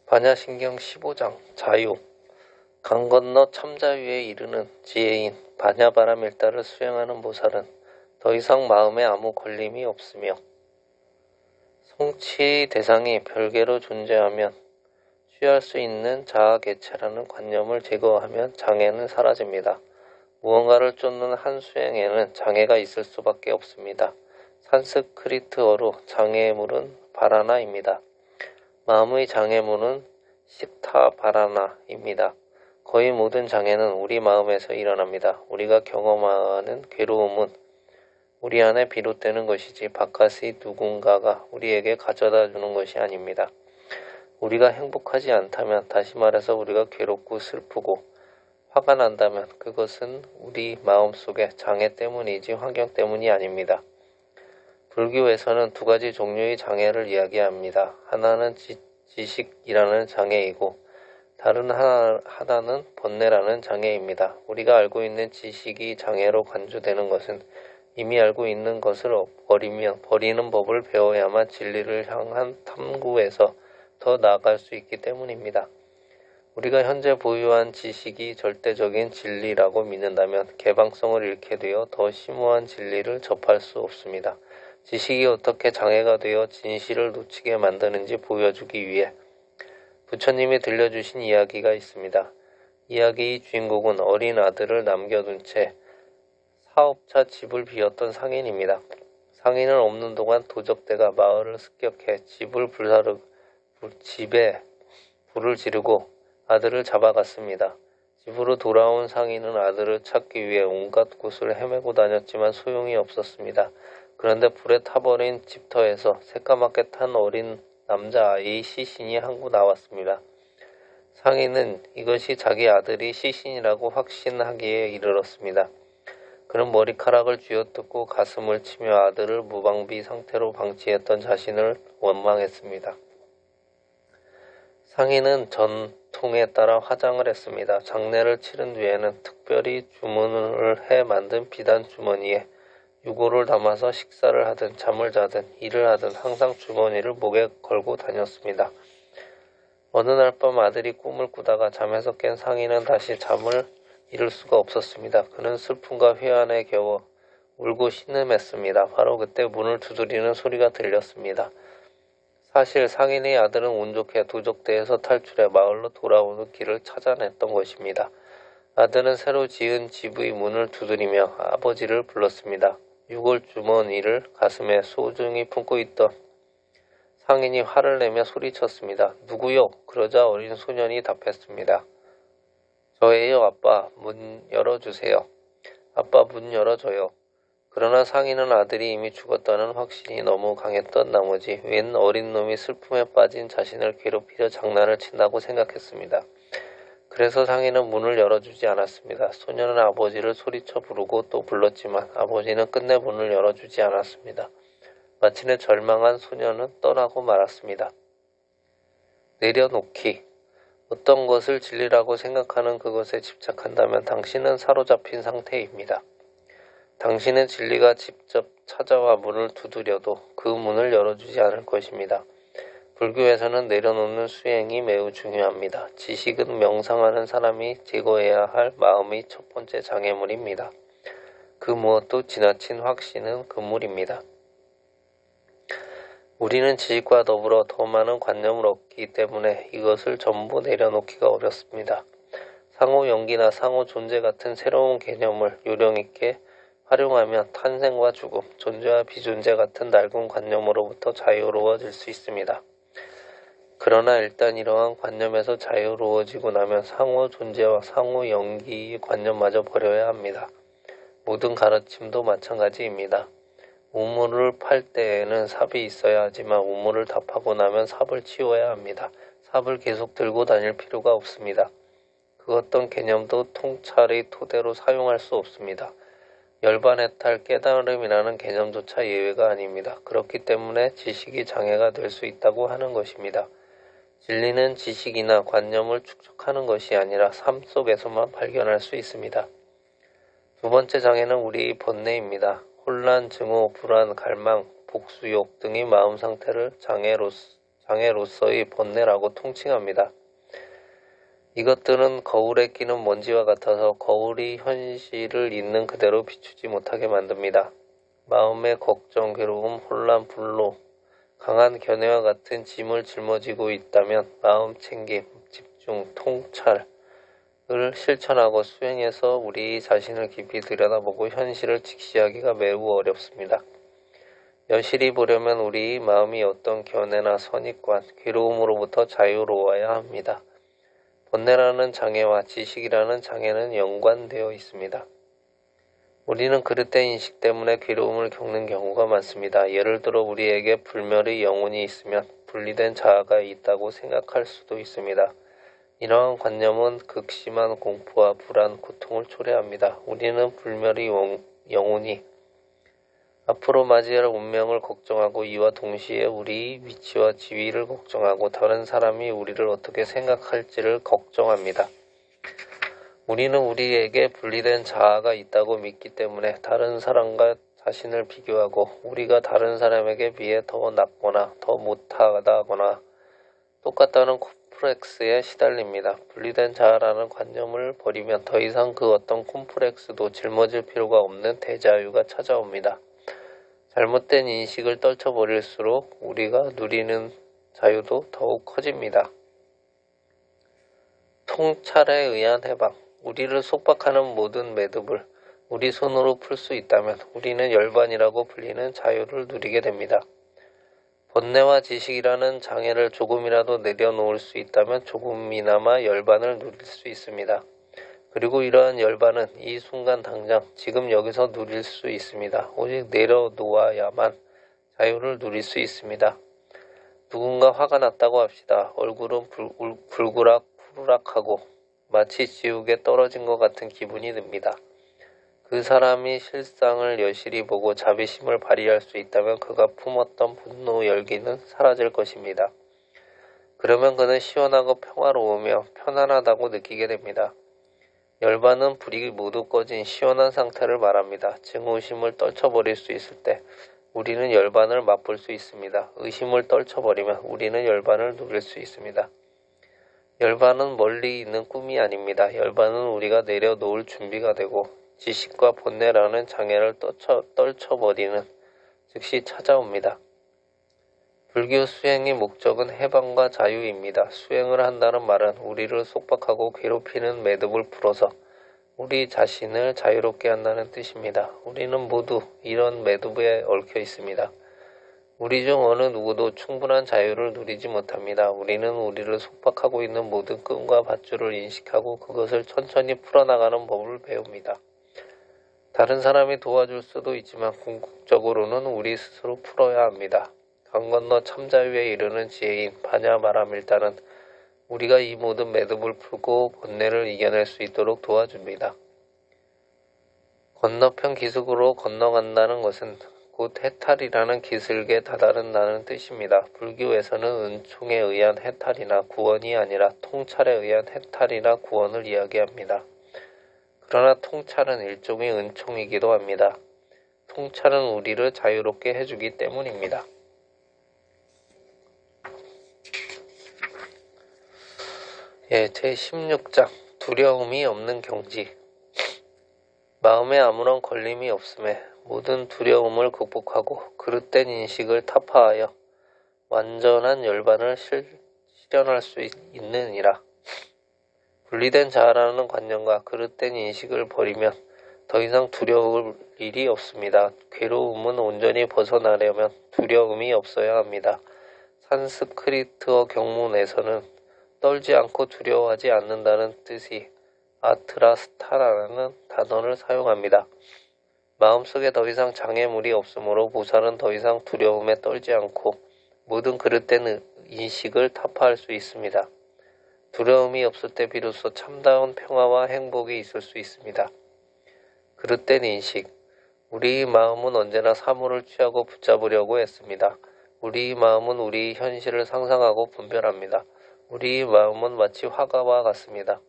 반야신경 15장 자유. 강 건너 참자유에 이르는 지혜인 반야바라밀다를 수행하는 보살은 더 이상 마음에 아무 걸림이 없으며 성취의 대상이 별개로 존재하면 취할 수 있는 자아개체라는 관념을 제거하면 장애는 사라집니다. 무언가를 쫓는 한 수행에는 장애가 있을 수밖에 없습니다. 산스크리트어로 장애물은 바라나입니다. 마음의 장애물은 시타바라나입니다. 거의 모든 장애는 우리 마음에서 일어납니다. 우리가 경험하는 괴로움은 우리 안에 비롯되는 것이지 바깥의 누군가가 우리에게 가져다 주는 것이 아닙니다. 우리가 행복하지 않다면, 다시 말해서 우리가 괴롭고 슬프고 화가 난다면 그것은 우리 마음속의 장애 때문이지 환경 때문이 아닙니다. 불교에서는 두 가지 종류의 장애를 이야기합니다. 하나는 지식이라는 장애이고 다른 하나는 번뇌라는 장애입니다. 우리가 알고 있는 지식이 장애로 간주되는 것은 이미 알고 있는 것을 버리는 법을 배워야만 진리를 향한 탐구에서 더 나아갈 수 있기 때문입니다. 우리가 현재 보유한 지식이 절대적인 진리라고 믿는다면 개방성을 잃게 되어 더 심오한 진리를 접할 수 없습니다. 지식이 어떻게 장애가 되어 진실을 놓치게 만드는지 보여주기 위해 부처님이 들려주신 이야기가 있습니다. 이야기의 주인공은 어린 아들을 남겨둔 채 사업차 집을 비웠던 상인입니다. 상인은 없는 동안 도적대가 마을을 습격해 집에 불을 지르고 아들을 잡아갔습니다. 집으로 돌아온 상인은 아들을 찾기 위해 온갖 곳을 헤매고 다녔지만 소용이 없었습니다. 그런데 불에 타버린 집터에서 새까맣게 탄 어린 남자아이의 시신이 한 구 나왔습니다. 상인은 이것이 자기 아들이 시신이라고 확신하기에 이르렀습니다. 그는 머리카락을 쥐어뜯고 가슴을 치며 아들을 무방비 상태로 방치했던 자신을 원망했습니다. 상인은 전통에 따라 화장을 했습니다. 장례를 치른 뒤에는 특별히 주문을 해 만든 비단 주머니에 유골을 담아서 식사를 하든 잠을 자든 일을 하든 항상 주머니를 목에 걸고 다녔습니다. 어느 날 밤 아들이 꿈을 꾸다가 잠에서 깬 상인은 다시 잠을 이룰 수가 없었습니다. 그는 슬픔과 회한에 겨워 울고 신음했습니다. 바로 그때 문을 두드리는 소리가 들렸습니다. 사실 상인의 아들은 운 좋게 도적대에서 탈출해 마을로 돌아오는 길을 찾아냈던 것입니다. 아들은 새로 지은 집의 문을 두드리며 아버지를 불렀습니다. 유골 주머니를 가슴에 소중히 품고 있던 상인이 화를 내며 소리쳤습니다. 누구요? 그러자 어린 소년이 답했습니다. 저예요, 아빠. 문 열어주세요. 아빠, 문 열어줘요. 그러나 상인은 아들이 이미 죽었다는 확신이 너무 강했던 나머지 웬 어린 놈이 슬픔에 빠진 자신을 괴롭히려 장난을 친다고 생각했습니다. 그래서 상인은 문을 열어주지 않았습니다. 소년은 아버지를 소리쳐 부르고 또 불렀지만 아버지는 끝내 문을 열어주지 않았습니다. 마침내 절망한 소년은 떠나고 말았습니다. 내려놓기. 어떤 것을 진리라고 생각하는 그것에 집착한다면 당신은 사로잡힌 상태입니다. 당신의 진리가 직접 찾아와 문을 두드려도 그 문을 열어주지 않을 것입니다. 불교에서는 내려놓는 수행이 매우 중요합니다. 지식은 명상하는 사람이 제거해야 할 마음의 첫 번째 장애물입니다. 그 무엇도 지나친 확신은 금물입니다. 우리는 지식과 더불어 더 많은 관념을 얻기 때문에 이것을 전부 내려놓기가 어렵습니다. 상호 연기나 상호 존재 같은 새로운 개념을 요령있게 활용하면 탄생과 죽음, 존재와 비존재 같은 낡은 관념으로부터 자유로워질 수 있습니다. 그러나 일단 이러한 관념에서 자유로워지고 나면 상호 존재와 상호 연기의 관념마저 버려야 합니다. 모든 가르침도 마찬가지입니다. 우물을 팔 때에는 삽이 있어야 하지만 우물을 다 파고 나면 삽을 치워야 합니다. 삽을 계속 들고 다닐 필요가 없습니다. 그 어떤 개념도 통찰의 토대로 사용할 수 없습니다. 열반해탈 깨달음이라는 개념조차 예외가 아닙니다. 그렇기 때문에 지식이 장애가 될 수 있다고 하는 것입니다. 진리는 지식이나 관념을 축적하는 것이 아니라 삶 속에서만 발견할 수 있습니다. 두 번째 장애는 우리의 번뇌입니다. 혼란, 증오, 불안, 갈망, 복수욕 등의 마음 상태를 장애로서의 번뇌라고 통칭합니다. 이것들은 거울에 끼는 먼지와 같아서 거울이 현실을 있는 그대로 비추지 못하게 만듭니다. 마음의 걱정, 괴로움, 혼란, 분노, 강한 견해와 같은 짐을 짊어지고 있다면 마음 챙김, 집중, 통찰을 실천하고 수행해서 우리 자신을 깊이 들여다보고 현실을 직시하기가 매우 어렵습니다. 여실히 보려면 우리 마음이 어떤 견해나 선입관, 괴로움으로부터 자유로워야 합니다. 번뇌라는 장애와 지식이라는 장애는 연관되어 있습니다. 우리는 그릇된 인식 때문에 괴로움을 겪는 경우가 많습니다. 예를 들어 우리에게 불멸의 영혼이 있으면 분리된 자아가 있다고 생각할 수도 있습니다. 이러한 관념은 극심한 공포와 불안, 고통을 초래합니다. 우리는 불멸의 영혼이 앞으로 맞이할 운명을 걱정하고 이와 동시에 우리 위치와 지위를 걱정하고 다른 사람이 우리를 어떻게 생각할지를 걱정합니다. 우리는 우리에게 분리된 자아가 있다고 믿기 때문에 다른 사람과 자신을 비교하고 우리가 다른 사람에게 비해 더 낫거나 더 못하다거나 똑같다는 콤플렉스에 시달립니다. 분리된 자아라는 관념을 버리면 더 이상 그 어떤 콤플렉스도 짊어질 필요가 없는 대자유가 찾아옵니다. 잘못된 인식을 떨쳐버릴수록 우리가 누리는 자유도 더욱 커집니다. 통찰에 의한 해방. 우리를 속박하는 모든 매듭을 우리 손으로 풀 수 있다면 우리는 열반이라고 불리는 자유를 누리게 됩니다. 번뇌와 지식이라는 장애를 조금이라도 내려놓을 수 있다면 조금이나마 열반을 누릴 수 있습니다. 그리고 이러한 열반은 이 순간 당장 지금 여기서 누릴 수 있습니다. 오직 내려놓아야만 자유를 누릴 수 있습니다. 누군가 화가 났다고 합시다. 얼굴은 불구락 푸르락하고 마치 지옥에 떨어진 것 같은 기분이 듭니다. 그 사람이 실상을 여실히 보고 자비심을 발휘할 수 있다면 그가 품었던 분노 열기는 사라질 것입니다. 그러면 그는 시원하고 평화로우며 편안하다고 느끼게 됩니다. 열반은 불이 모두 꺼진 시원한 상태를 말합니다. 증오심을 떨쳐버릴 수 있을 때 우리는 열반을 맛볼 수 있습니다. 의심을 떨쳐버리면 우리는 열반을 누릴 수 있습니다. 열반은 멀리 있는 꿈이 아닙니다. 열반은 우리가 내려놓을 준비가 되고 지식과 번뇌라는 장애를 떨쳐버리는 즉시 찾아옵니다. 불교 수행의 목적은 해방과 자유입니다. 수행을 한다는 말은 우리를 속박하고 괴롭히는 매듭을 풀어서 우리 자신을 자유롭게 한다는 뜻입니다. 우리는 모두 이런 매듭에 얽혀 있습니다. 우리 중 어느 누구도 충분한 자유를 누리지 못합니다. 우리는 우리를 속박하고 있는 모든 끈과 밧줄을 인식하고 그것을 천천히 풀어나가는 법을 배웁니다. 다른 사람이 도와줄 수도 있지만 궁극적으로는 우리 스스로 풀어야 합니다. 강 건너 참자유에 이르는 지혜인 바냐마라밀다는 우리가 이 모든 매듭을 풀고 번뇌를 이겨낼 수 있도록 도와줍니다. 건너편 기슭으로 건너간다는 것은 곧 해탈이라는 기슭에 다다른다는 뜻입니다. 불교에서는 은총에 의한 해탈이나 구원이 아니라 통찰에 의한 해탈이나 구원을 이야기합니다. 그러나 통찰은 일종의 은총이기도 합니다. 통찰은 우리를 자유롭게 해주기 때문입니다. 제16장 두려움이 없는 경지. 마음에 아무런 걸림이 없음에 모든 두려움을 극복하고 그릇된 인식을 타파하여 완전한 열반을 실현할 수 있느니라. 분리된 자아라는 관념과 그릇된 인식을 버리면 더 이상 두려울 일이 없습니다. 괴로움은 온전히 벗어나려면 두려움이 없어야 합니다. 산스크리트어 경문에서는 떨지 않고 두려워하지 않는다는 뜻이 아트라스타라는 단어를 사용합니다. 마음속에 더 이상 장애물이 없으므로 보살은 더 이상 두려움에 떨지 않고 모든 그릇된 인식을 타파할 수 있습니다. 두려움이 없을 때 비로소 참다운 평화와 행복이 있을 수 있습니다. 그릇된 인식. 우리 마음은 언제나 사물을 취하고 붙잡으려고 했습니다. 우리 마음은 우리 현실을 상상하고 분별합니다. 우리 마음은 마치 화가와 같습니다.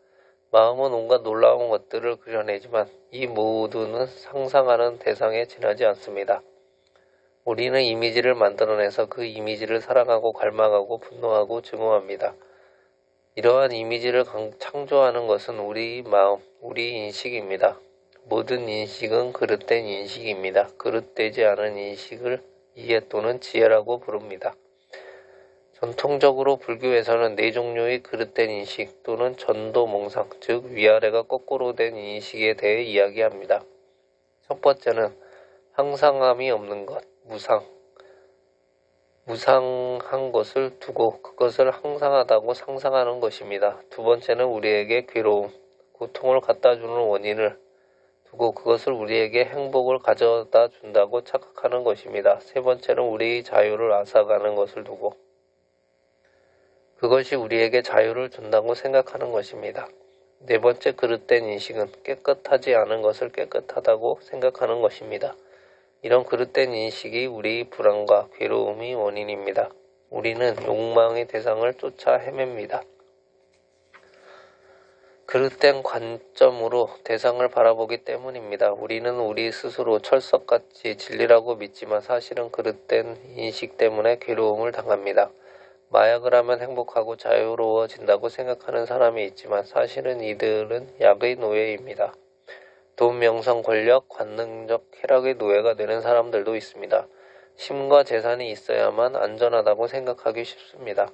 마음은 온갖 놀라운 것들을 그려내지만 이 모두는 상상하는 대상에 지나지 않습니다. 우리는 이미지를 만들어내서 그 이미지를 사랑하고 갈망하고 분노하고 증오합니다. 이러한 이미지를 창조하는 것은 우리 마음, 우리 인식입니다. 모든 인식은 그릇된 인식입니다. 그릇되지 않은 인식을 이해 또는 지혜라고 부릅니다. 전통적으로 불교에서는 네 종류의 그릇된 인식 또는 전도몽상, 즉 위아래가 거꾸로 된 인식에 대해 이야기합니다. 첫 번째는 항상함이 없는 것, 무상한 것을 두고 그것을 항상하다고 상상하는 것입니다. 두 번째는 우리에게 괴로움, 고통을 갖다 주는 원인을 두고 그것을 우리에게 행복을 가져다 준다고 착각하는 것입니다. 세 번째는 우리의 자유를 앗아가는 것을 두고 그것이 우리에게 자유를 준다고 생각하는 것입니다. 네 번째 그릇된 인식은 깨끗하지 않은 것을 깨끗하다고 생각하는 것입니다. 이런 그릇된 인식이 우리의 불안과 괴로움의 원인입니다. 우리는 욕망의 대상을 쫓아 헤맵니다. 그릇된 관점으로 대상을 바라보기 때문입니다. 우리는 우리 스스로 철석같이 진리라고 믿지만 사실은 그릇된 인식 때문에 괴로움을 당합니다. 마약을 하면 행복하고 자유로워진다고 생각하는 사람이 있지만 사실은 이들은 약의 노예입니다. 돈, 명성, 권력, 관능적 쾌락의 노예가 되는 사람들도 있습니다. 힘과 재산이 있어야만 안전하다고 생각하기 쉽습니다.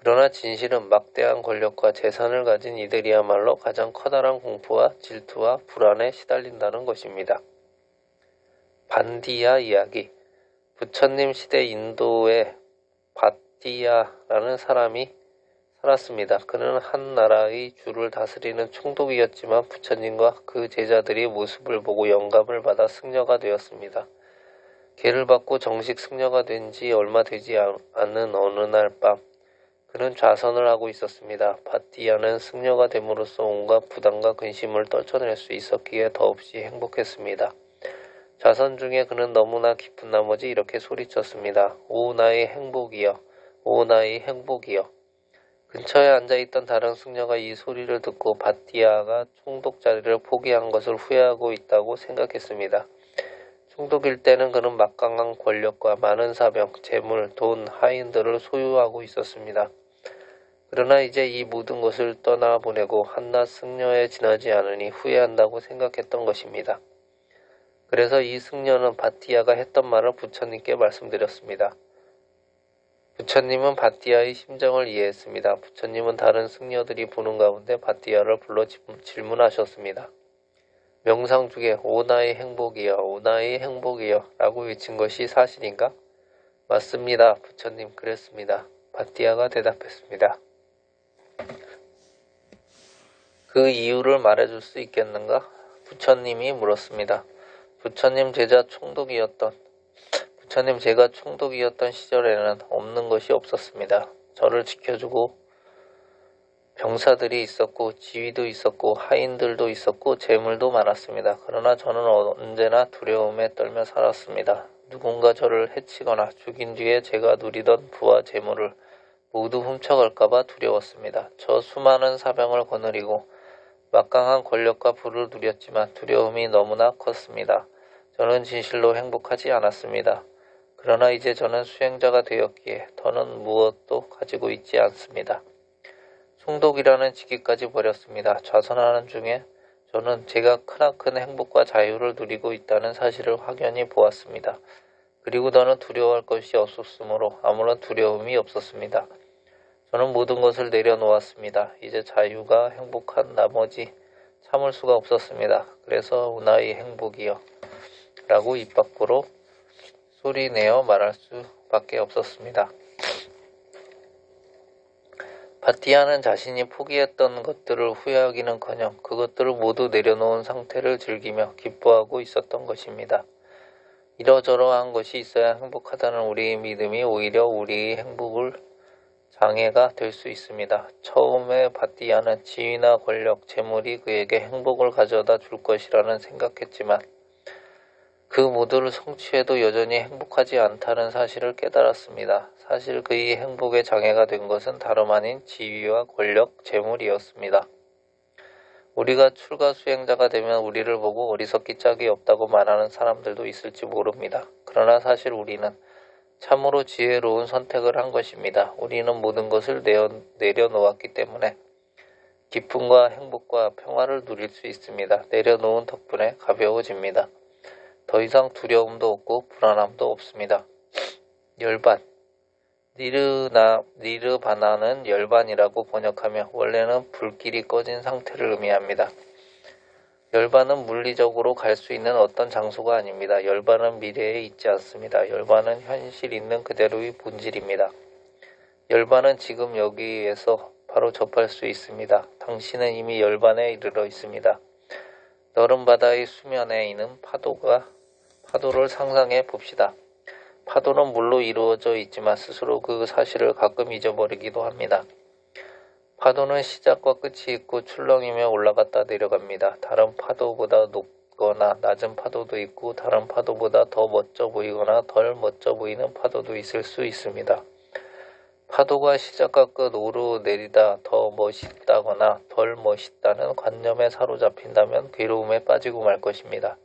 그러나 진실은 막대한 권력과 재산을 가진 이들이야말로 가장 커다란 공포와 질투와 불안에 시달린다는 것입니다. 반디야 이야기. 부처님 시대 인도의 바띠야라는 사람이 살았습니다. 그는 한 나라의 주를 다스리는 총독이었지만 부처님과 그 제자들이 모습을 보고 영감을 받아 승려가 되었습니다. 계를 받고 정식 승려가 된 지 얼마 되지 않은 어느 날 밤 그는 좌선을 하고 있었습니다. 바띠야는 승려가 됨으로써 온갖 부담과 근심을 떨쳐낼 수 있었기에 더없이 행복했습니다. 좌선 중에 그는 너무나 기쁜 나머지 이렇게 소리쳤습니다. 오 나의 행복이여, 오 나의 행복이여. 근처에 앉아있던 다른 승려가 이 소리를 듣고 바띠야가 총독 자리를 포기한 것을 후회하고 있다고 생각했습니다. 총독일 때는 그는 막강한 권력과 많은 사병, 재물, 돈, 하인들을 소유하고 있었습니다. 그러나 이제 이 모든 것을 떠나보내고 한낱 승려에 지나지 않으니 후회한다고 생각했던 것입니다. 그래서 이 승려는 바띠야가 했던 말을 부처님께 말씀드렸습니다. 부처님은 바띠야의 심정을 이해했습니다. 부처님은 다른 승려들이 보는 가운데 바띠야를 불러 질문하셨습니다. 명상 중에 오 나의 행복이여, 오 나의 행복이여 라고 외친 것이 사실인가? 맞습니다. 부처님 그랬습니다. 바띠야가 대답했습니다. 그 이유를 말해줄 수 있겠는가? 부처님이 물었습니다. 부처님 제가 총독이었던 시절에는 없는 것이 없었습니다. 저를 지켜주고 병사들이 있었고 지휘도 있었고 하인들도 있었고 재물도 많았습니다. 그러나 저는 언제나 두려움에 떨며 살았습니다. 누군가 저를 해치거나 죽인 뒤에 제가 누리던 부와 재물을 모두 훔쳐갈까봐 두려웠습니다. 저 수많은 사병을 거느리고 막강한 권력과 부를 누렸지만 두려움이 너무나 컸습니다. 저는 진실로 행복하지 않았습니다. 그러나 이제 저는 수행자가 되었기에 더는 무엇도 가지고 있지 않습니다. 총독이라는 직위까지 버렸습니다. 좌선하는 중에 저는 제가 크나큰 행복과 자유를 누리고 있다는 사실을 확연히 보았습니다. 그리고 더는 두려워할 것이 없었으므로 아무런 두려움이 없었습니다. 저는 모든 것을 내려놓았습니다. 이제 자유가 행복한 나머지 참을 수가 없었습니다. 그래서 오나의 행복이여 라고 입 밖으로 소리내어 말할 수밖에 없었습니다. 바띠야는 자신이 포기했던 것들을 후회하기는커녕 그것들을 모두 내려놓은 상태를 즐기며 기뻐하고 있었던 것입니다. 이러저러한 것이 있어야 행복하다는 우리의 믿음이 오히려 우리의 행복을 장애가 될 수 있습니다. 처음에 바띠야는 지위나 권력, 재물이 그에게 행복을 가져다 줄 것이라는 생각했지만 그 모두를 성취해도 여전히 행복하지 않다는 사실을 깨달았습니다. 사실 그의 행복에 장애가 된 것은 다름 아닌 지위와 권력, 재물이었습니다. 우리가 출가 수행자가 되면 우리를 보고 어리석기 짝이 없다고 말하는 사람들도 있을지 모릅니다. 그러나 사실 우리는 참으로 지혜로운 선택을 한 것입니다. 우리는 모든 것을 내려놓았기 때문에 기쁨과 행복과 평화를 누릴 수 있습니다. 내려놓은 덕분에 가벼워집니다. 더 이상 두려움도 없고 불안함도 없습니다. 열반. 니르바나는 열반이라고 번역하며 원래는 불길이 꺼진 상태를 의미합니다. 열반은 물리적으로 갈 수 있는 어떤 장소가 아닙니다. 열반은 미래에 있지 않습니다. 열반은 현실 있는 그대로의 본질입니다. 열반은 지금 여기에서 바로 접할 수 있습니다. 당신은 이미 열반에 이르러 있습니다. 너른 바다의 수면에 있는 파도를 상상해 봅시다. 파도는 물로 이루어져 있지만 스스로 그 사실을 가끔 잊어버리기도 합니다. 파도는 시작과 끝이 있고 출렁이며 올라갔다 내려갑니다. 다른 파도보다 높거나 낮은 파도도 있고 다른 파도보다 더 멋져 보이거나 덜 멋져 보이는 파도도 있을 수 있습니다. 파도가 시작과 끝 오르내리다 더 멋있다거나 덜 멋있다는 관념에 사로잡힌다면 괴로움에 빠지고 말 것입니다.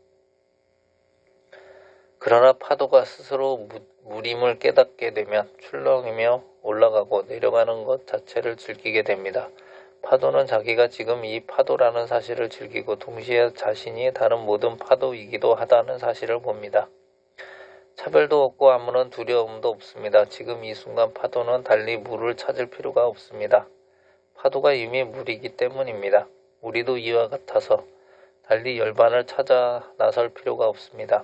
그러나 파도가 스스로 무림을 깨닫게 되면 출렁이며 올라가고 내려가는 것 자체를 즐기게 됩니다. 파도는 자기가 지금 이 파도라는 사실을 즐기고 동시에 자신이 다른 모든 파도이기도 하다는 사실을 봅니다. 차별도 없고 아무런 두려움도 없습니다. 지금 이 순간 파도는 달리 물을 찾을 필요가 없습니다. 파도가 이미 물이기 때문입니다. 우리도 이와 같아서 달리 열반을 찾아 나설 필요가 없습니다.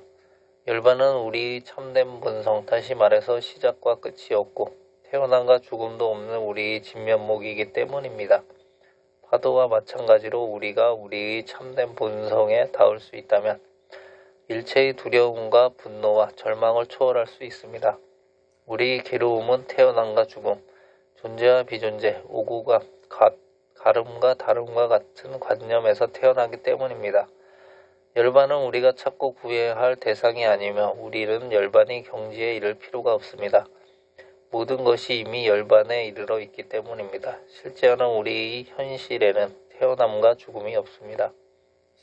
열반은 우리의 참된 본성, 다시 말해서 시작과 끝이 없고 태어남과 죽음도 없는 우리의 진면목이기 때문입니다. 파도와 마찬가지로 우리가 우리의 참된 본성에 닿을 수 있다면 일체의 두려움과 분노와 절망을 초월할 수 있습니다. 우리의 괴로움은 태어남과 죽음, 존재와 비존재, 오구가 가름과 다름과 같은 관념에서 태어나기 때문입니다. 열반은 우리가 찾고 구해야 할 대상이 아니며 우리는 열반의 경지에 이를 필요가 없습니다. 모든 것이 이미 열반에 이르러 있기 때문입니다. 실제로는 우리의 현실에는 태어남과 죽음이 없습니다.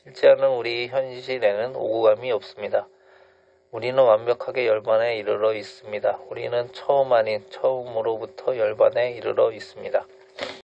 실제로는 우리의 현실에는 오구감이 없습니다. 우리는 완벽하게 열반에 이르러 있습니다. 우리는 처음 아닌 처음으로부터 열반에 이르러 있습니다.